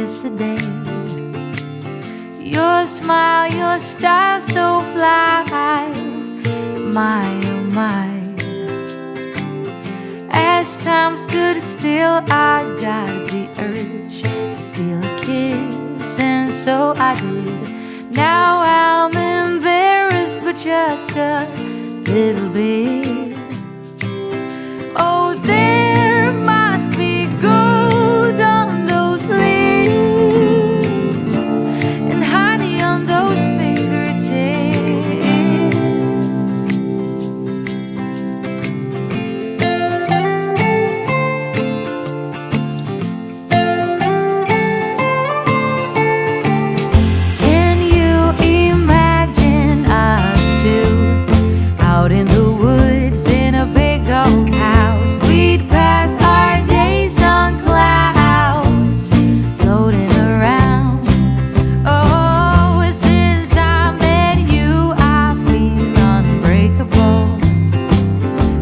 yesterday. Your smile, your style so fly, my oh my. As time stood still, I got the urge to steal a kiss, and so I did. Now I'm embarrassed, but just a little bit. Oh, there must be gold on those lips and honey on those fingertips. Can you imagine us two out in the woods in a big old house? We'd pass our days on clouds floating around. Oh, since I met you, I feel unbreakable.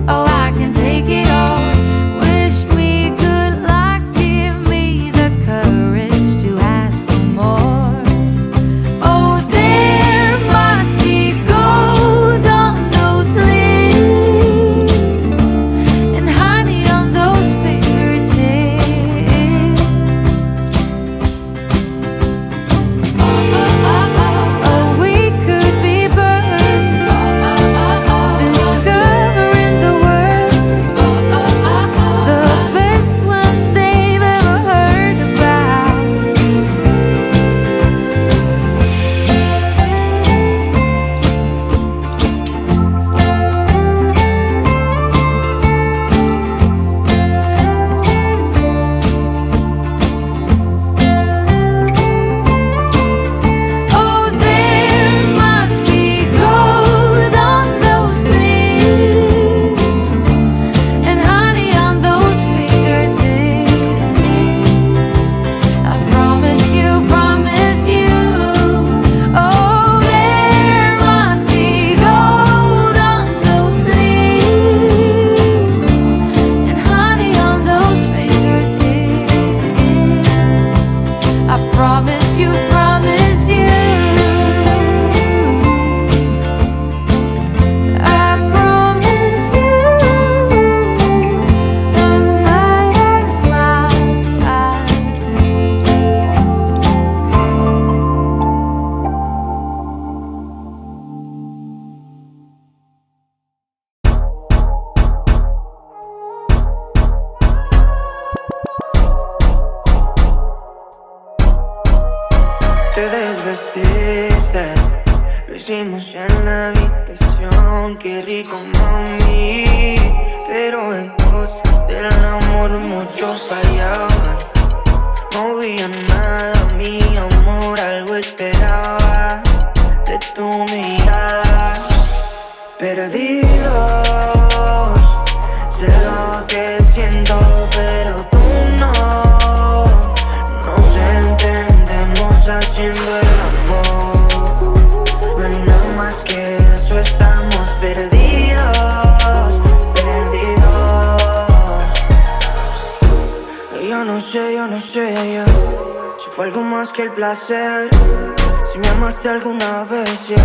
Oh, I can take it all. Wish me good luck, give me the courage to ask for more. Oh, there must be gold on those lips and honey on those fingertips. Oh, we could be birds discovering the world, the best ones they've ever heard about. Oh, there must be gold on those lips and honey on those fingertips. I promise you, promise you. Oh, there must be gold on those lips and honey on those fingertips. I promise you, promise you. I promise you. Te desvestiste, lo hicimos en la habitación. Qué rico, mami. Pero en cosas del amor muchos fallaban. No veía nada, mi amor, algo esperaba de tu mirada. Perdidos, sé lo que siento, pero tú no. Nos entendemos haciendo el amor. No hay nada más que eso, estamos perdidos, perdidos. Yo no sé ya, si fue algo más que el placer. Si me amaste alguna vez, ya,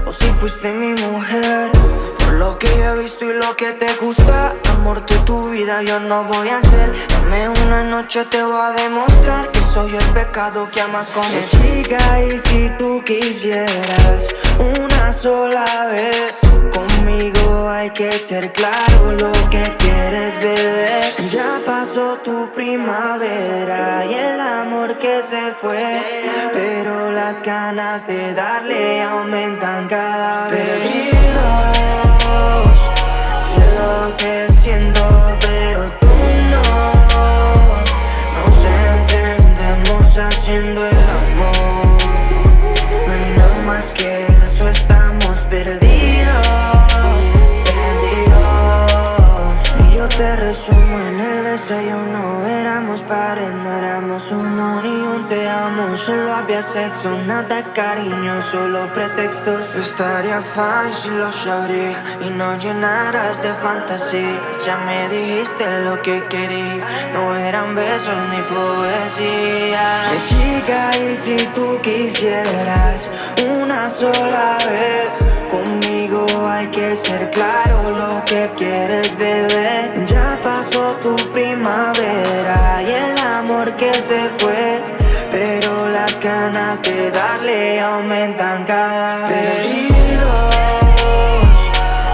o si fuiste mi mujer. Por lo que yo he visto y lo que te gusta, amor de tu vida yo no voy a hacer. Dame una noche, te voy a demostrar que soy el pecado que amas con mi chica. Y si tú quisieras una sola vez conmigo, hay que ser claro lo que quieres beber. Ya pasó tu primavera y el amor que se fue, pero las ganas de darle aumentan cada vez. Perdidos, sé lo que siento, pero tú no. Nos entendemos haciendo el amor. No hay nada más que eso, estamos perdidos, perdidos. Y yo te resumo en el desayuno. Éramos pares, no éramos uno, ni un te amo solo había sexo, nada de cariño, solo pretextos. Estaría fine si lo sabría y no llenaras de fantasías. Ya me dijiste lo que quería, no eran besos ni poesía. Chica, y si tú quisieras una sola vez conmigo, hay que ser claro lo que quieres, bebé. Ya pasó tu primavera y el amor que se fue, pero las ganas de darle aumentan cada vez. Perdidos,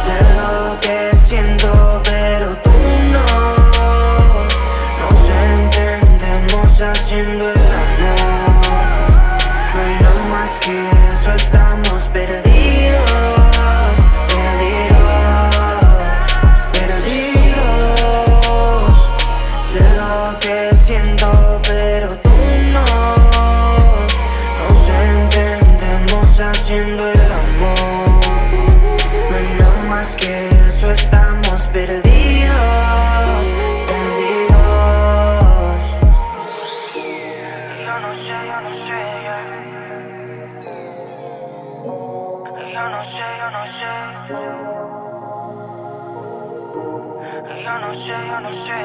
sé lo que siento, pero tú no. Nos entendemos haciendo el amor. No hay nada más que eso, estamos perdidos. Sé lo que siento, pero tú no. Nos entendemos haciendo el amor. No hay nada más que eso, estamos perdidos. Perdidos. Yo no sé, yo no sé, yo no sé, yo no sé. Yo no sé, yo no sé,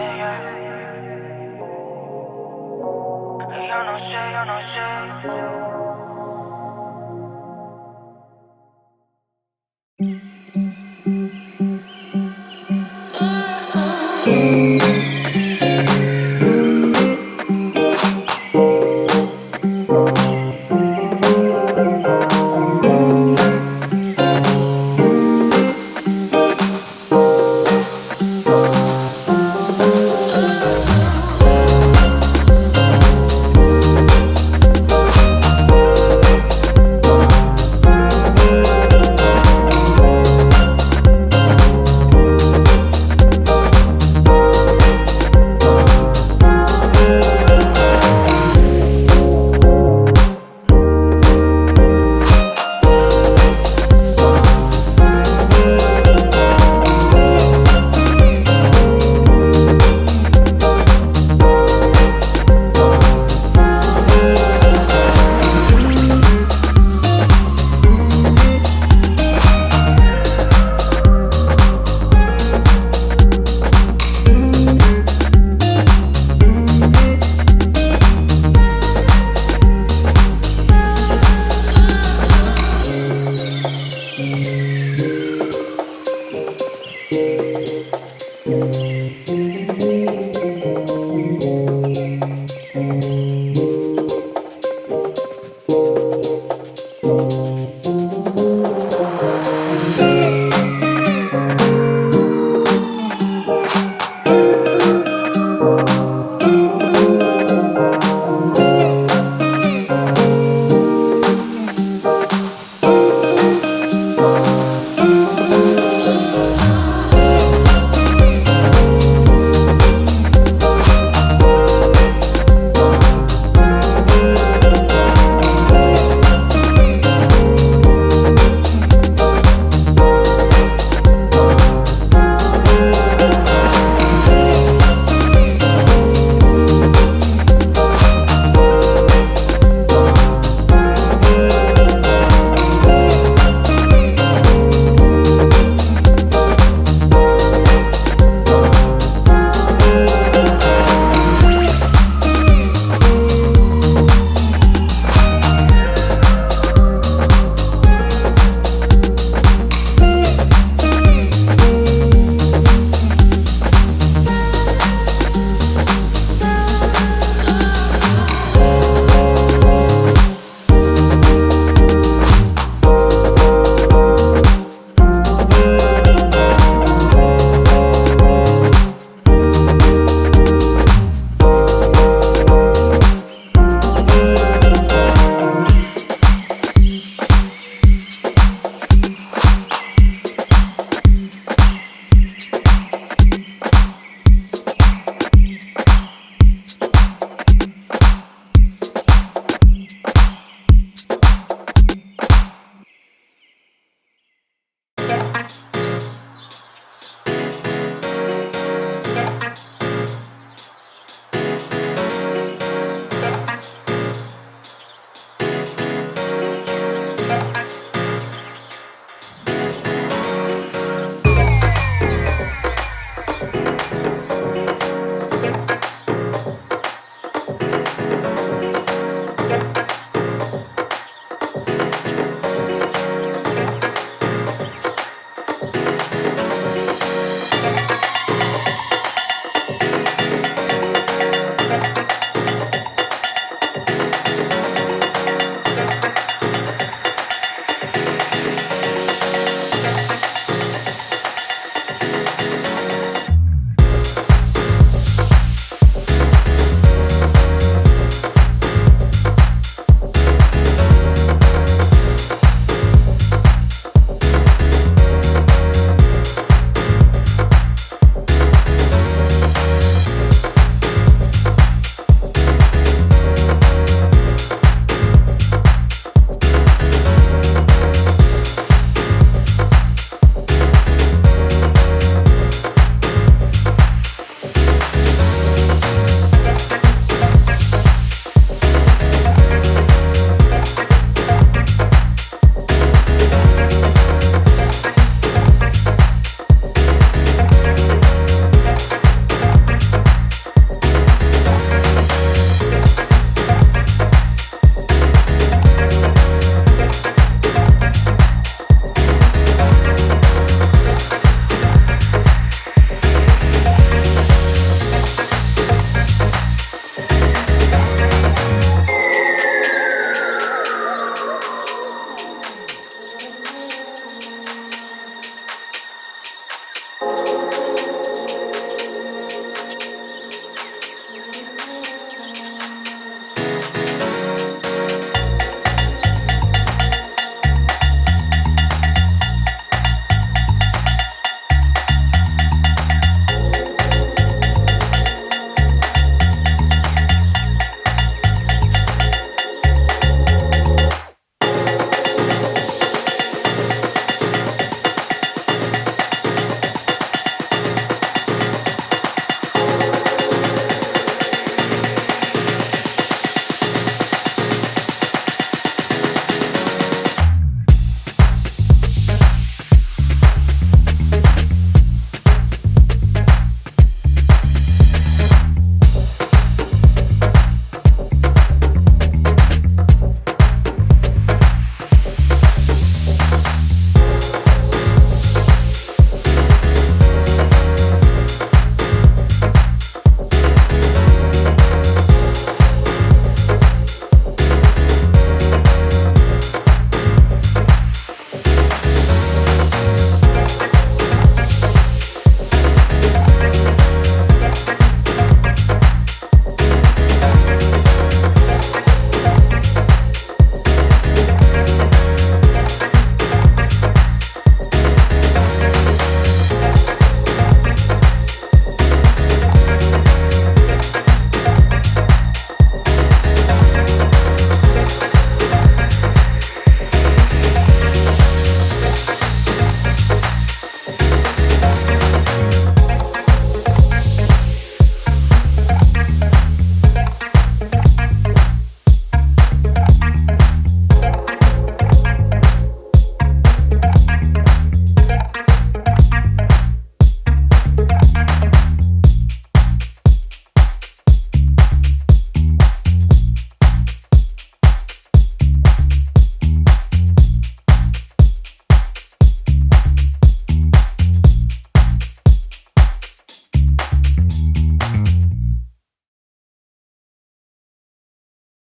yo no sé, yo no sé.